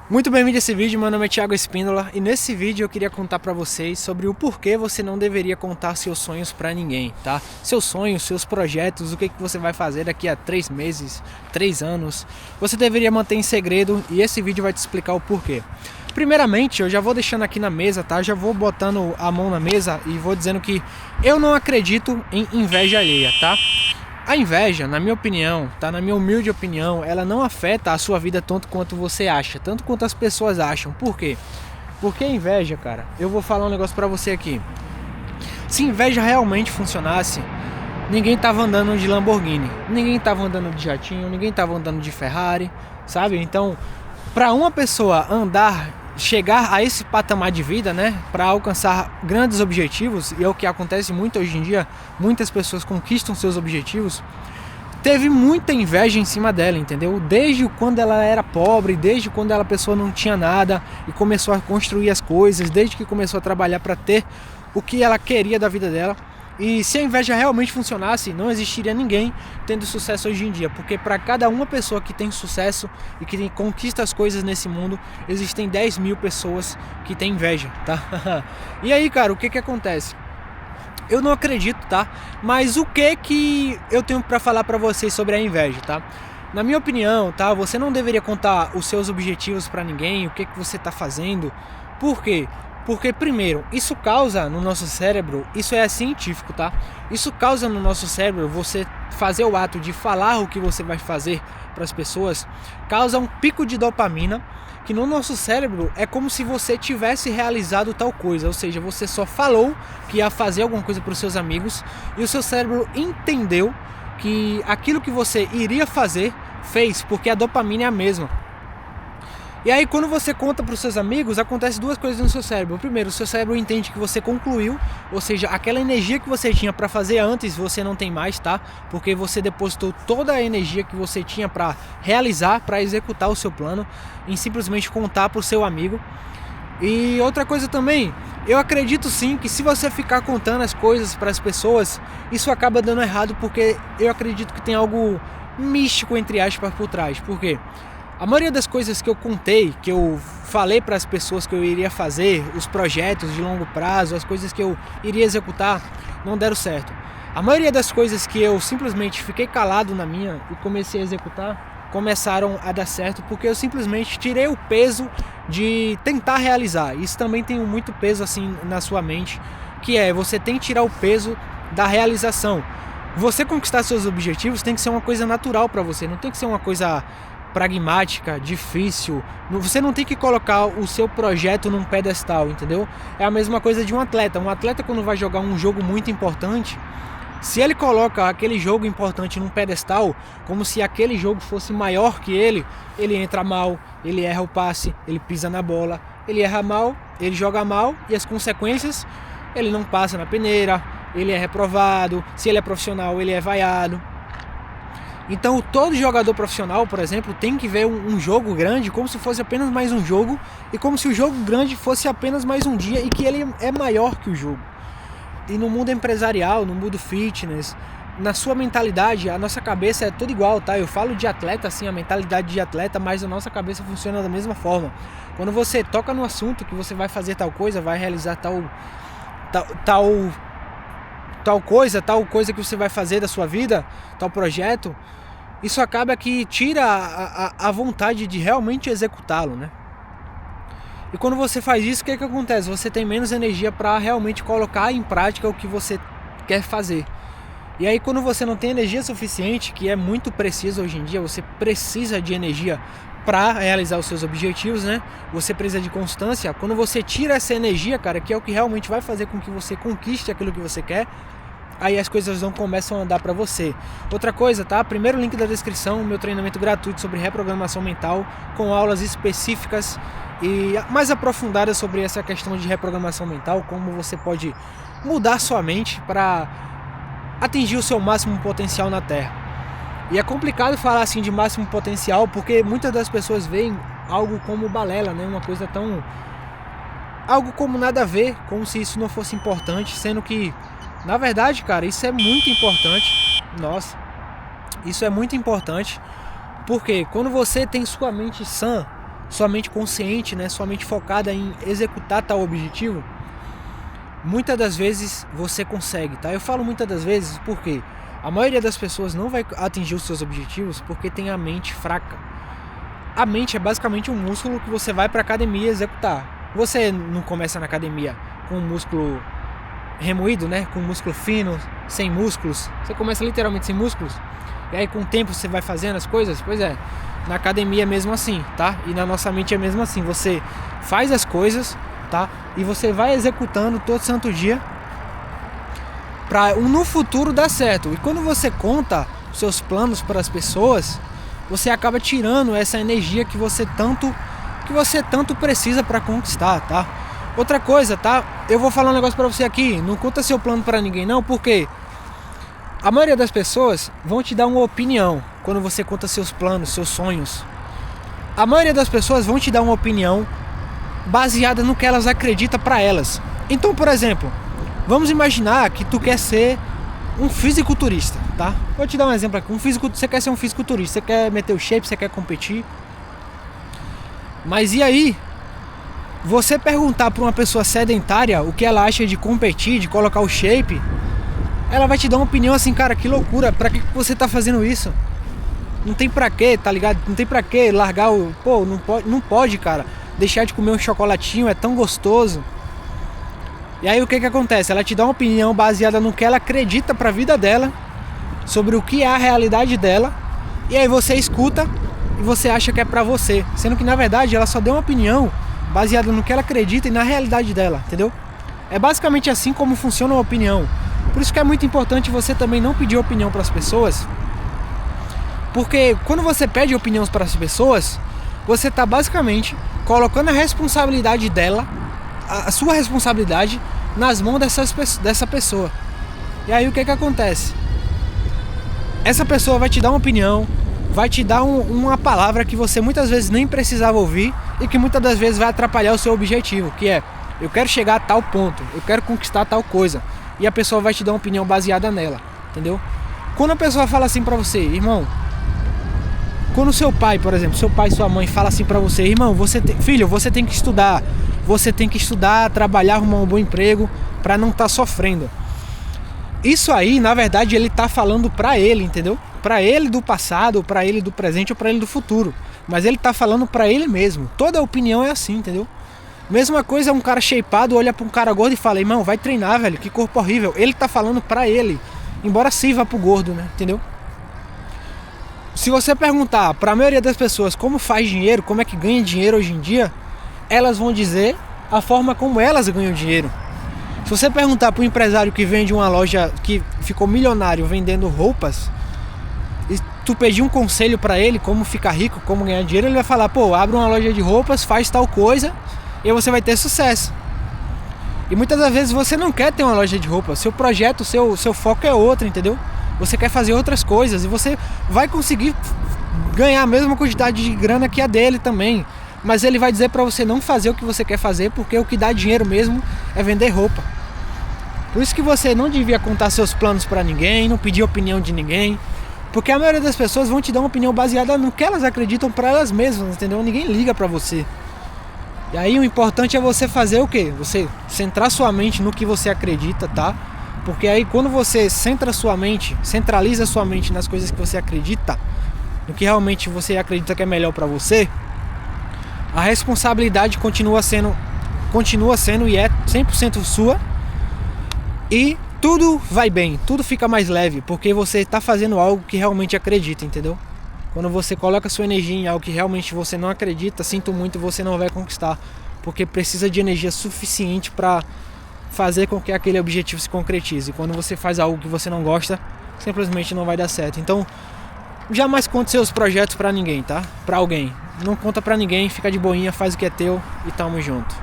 Muito bem-vindo a esse vídeo, meu nome é Thiago Espíndola e nesse vídeo eu queria contar pra vocês sobre o porquê você não deveria contar seus sonhos pra ninguém, tá? Seus sonhos, seus projetos, o que você vai fazer daqui a 3 meses, 3 anos, você deveria manter em segredo e esse vídeo vai te explicar o porquê. Primeiramente, eu já vou deixando aqui na mesa, tá? Já vou botando a mão na mesa e vou dizendo que eu não acredito em inveja alheia, tá? A inveja, na minha opinião, tá? Na minha humilde opinião, ela não afeta a sua vida tanto quanto você acha, tanto quanto as pessoas acham. Por quê? Porque a inveja, cara, eu vou falar um negócio pra você aqui. Se inveja realmente funcionasse, ninguém tava andando de Lamborghini, ninguém tava andando de jatinho, ninguém tava andando de Ferrari, sabe? Então, pra uma pessoa chegar a esse patamar de vida, né, para alcançar grandes objetivos, e é o que acontece muito hoje em dia, muitas pessoas conquistam seus objetivos, teve muita inveja em cima dela, entendeu? Desde quando ela era pobre, desde quando a pessoa não tinha nada e começou a construir as coisas, desde que começou a trabalhar para ter o que ela queria da vida dela. E se a inveja realmente funcionasse, não existiria ninguém tendo sucesso hoje em dia, porque para cada uma pessoa que tem sucesso e que conquista as coisas nesse mundo, existem 10 mil pessoas que têm inveja, tá? E aí, cara, o que acontece? Eu não acredito, tá? Mas o que eu tenho para falar para vocês sobre a inveja, tá? Na minha opinião, tá? Você não deveria contar os seus objetivos para ninguém, o que você tá fazendo. Por quê? Porque, primeiro, isso causa no nosso cérebro, isso é científico, tá? Isso causa no nosso cérebro, você fazer o ato de falar o que você vai fazer para as pessoas, causa um pico de dopamina, que no nosso cérebro é como se você tivesse realizado tal coisa, ou seja, você só falou que ia fazer alguma coisa para os seus amigos e o seu cérebro entendeu que aquilo que você iria fazer, fez, porque a dopamina é a mesma. E aí quando você conta para os seus amigos, acontece duas coisas no seu cérebro. Primeiro, o seu cérebro entende que você concluiu, ou seja, aquela energia que você tinha para fazer antes, você não tem mais, tá? Porque você depositou toda a energia que você tinha para realizar, para executar o seu plano, em simplesmente contar para o seu amigo. E outra coisa também, eu acredito sim que se você ficar contando as coisas para as pessoas, isso acaba dando errado, porque eu acredito que tem algo místico, entre aspas, por trás. Por quê? A maioria das coisas que eu contei, que eu falei para as pessoas que eu iria fazer, os projetos de longo prazo, as coisas que eu iria executar, não deram certo. A maioria das coisas que eu simplesmente fiquei calado na minha e comecei a executar, começaram a dar certo, porque eu simplesmente tirei o peso de tentar realizar. Isso também tem muito peso assim na sua mente, que é você tem que tirar o peso da realização. Você conquistar seus objetivos tem que ser uma coisa natural para você, não tem que ser uma coisa pragmática, difícil. Você não tem que colocar o seu projeto num pedestal, entendeu? É a mesma coisa de um atleta. Um atleta, quando vai jogar um jogo muito importante, se ele coloca aquele jogo importante num pedestal, como se aquele jogo fosse maior que ele entra mal, ele erra o passe, ele pisa na bola, ele erra mal, ele joga mal e as consequências, ele não passa na peneira, ele é reprovado, se ele é profissional, ele é vaiado. Então todo jogador profissional, por exemplo, tem que ver um jogo grande como se fosse apenas mais um jogo, e como se o jogo grande fosse apenas mais um dia, e que ele é maior que o jogo. E no mundo empresarial, no mundo fitness, na sua mentalidade, a nossa cabeça é tudo igual, tá? Eu falo de atleta, assim, a mentalidade de atleta, mas a nossa cabeça funciona da mesma forma. Quando você toca no assunto que você vai fazer tal coisa, vai realizar tal coisa que você vai fazer da sua vida, tal projeto, isso acaba que tira a vontade de realmente executá-lo, né? E quando você faz isso, o que acontece? Você tem menos energia para realmente colocar em prática o que você quer fazer. E aí quando você não tem energia suficiente, que é muito preciso hoje em dia, você precisa de energia para realizar os seus objetivos, né? Você precisa de constância. Quando você tira essa energia, cara, que é o que realmente vai fazer com que você conquiste aquilo que você quer, aí as coisas não começam a andar para você. Outra coisa, tá? Primeiro link da descrição, meu treinamento gratuito sobre reprogramação mental, com aulas específicas e mais aprofundadas sobre essa questão de reprogramação mental, como você pode mudar sua mente para atingir o seu máximo potencial na Terra. E é complicado falar assim de máximo potencial, porque muitas das pessoas veem algo como balela, né? Uma coisa tão... algo como nada a ver, como se isso não fosse importante, sendo que na verdade, cara, isso é muito importante. Nossa, isso é muito importante, porque quando você tem sua mente sã, sua mente consciente, né, sua mente focada em executar tal objetivo, muitas das vezes você consegue, tá? Eu falo muitas das vezes porque a maioria das pessoas não vai atingir os seus objetivos porque tem a mente fraca. A mente é basicamente um músculo que você vai para academia executar. Você não começa na academia com um músculo remoído, né? Com um músculo fino, sem músculos. Você começa literalmente sem músculos. E aí com o tempo você vai fazendo as coisas. Pois é, na academia é mesmo assim, tá? E na nossa mente é mesmo assim. Você faz as coisas, tá? E você vai executando todo santo dia para no futuro dar certo. E quando você conta seus planos para as pessoas, você acaba tirando essa energia que você tanto precisa para conquistar, tá? Outra coisa, tá? Eu vou falar um negócio para você aqui. Não conta seu plano para ninguém não, porque a maioria das pessoas vão te dar uma opinião quando você conta seus planos, seus sonhos. A maioria das pessoas vão te dar uma opinião baseada no que elas acreditam para elas. Então, por exemplo, vamos imaginar que tu quer ser um fisiculturista, tá? Vou te dar um exemplo aqui. Você quer ser um fisiculturista, você quer meter o shape, você quer competir. Mas e aí? Você perguntar para uma pessoa sedentária o que ela acha de competir, de colocar o shape, ela vai te dar uma opinião assim, cara, que loucura, pra que você tá fazendo isso? Não tem pra quê, tá ligado? Não tem pra quê largar o... Pô, não pode, cara, deixar de comer um chocolatinho, é tão gostoso. E aí o que acontece? Ela te dá uma opinião baseada no que ela acredita pra vida dela, sobre o que é a realidade dela, e aí você escuta e você acha que é pra você, sendo que na verdade ela só deu uma opinião baseada no que ela acredita e na realidade dela, entendeu? É basicamente assim como funciona uma opinião. Por isso que é muito importante você também não pedir opinião para as pessoas, porque quando você pede opiniões para as pessoas, você está basicamente colocando a responsabilidade dela, a sua responsabilidade, nas mãos dessa pessoa. E aí o que acontece? Essa pessoa vai te dar uma opinião, vai te dar uma palavra que você muitas vezes nem precisava ouvir e que muitas das vezes vai atrapalhar o seu objetivo, que é: eu quero chegar a tal ponto, eu quero conquistar tal coisa. E a pessoa vai te dar uma opinião baseada nela, entendeu? Quando a pessoa fala assim pra você, irmão, quando seu pai, por exemplo, seu pai e sua mãe fala assim pra você, irmão, filho, você tem que estudar, trabalhar, arrumar um bom emprego pra não estar sofrendo. Isso aí, na verdade, ele tá falando pra ele, entendeu? Pra ele do passado, pra ele do presente ou pra ele do futuro. Mas ele tá falando pra ele mesmo. Toda opinião é assim, entendeu? Mesma coisa, um cara shapeado olha pra um cara gordo e fala: irmão, vai treinar, velho, que corpo horrível. Ele tá falando pra ele, embora sirva pro gordo, né? Entendeu? Se você perguntar pra maioria das pessoas como faz dinheiro, como é que ganha dinheiro hoje em dia, elas vão dizer a forma como elas ganham dinheiro. Se você perguntar pro empresário que vende uma loja, que ficou milionário vendendo roupas, e tu pedir um conselho pra ele como ficar rico, como ganhar dinheiro, ele vai falar: pô, abre uma loja de roupas, faz tal coisa e você vai ter sucesso. E muitas das vezes você não quer ter uma loja de roupa, seu projeto, seu foco é outro, entendeu? Você quer fazer outras coisas e você vai conseguir ganhar a mesma quantidade de grana que a dele também, mas ele vai dizer pra você não fazer o que você quer fazer, porque o que dá dinheiro mesmo é vender roupa. Por isso que você não devia contar seus planos pra ninguém, não pedir opinião de ninguém, porque a maioria das pessoas vão te dar uma opinião baseada no que elas acreditam pra elas mesmas, entendeu? Ninguém liga pra você. E aí o importante é você fazer o quê? Você centrar sua mente no que você acredita, tá? Porque aí quando você centraliza sua mente nas coisas que você acredita, no que realmente você acredita que é melhor pra você, a responsabilidade continua sendo e é 100% sua, e tudo vai bem, tudo fica mais leve, porque você está fazendo algo que realmente acredita, entendeu? Quando você coloca sua energia em algo que realmente você não acredita, sinto muito, você não vai conquistar, porque precisa de energia suficiente para fazer com que aquele objetivo se concretize. Quando você faz algo que você não gosta, simplesmente não vai dar certo. Então, jamais conte seus projetos para ninguém, tá? Para alguém. Não conta para ninguém, fica de boinha, faz o que é teu e tamo junto.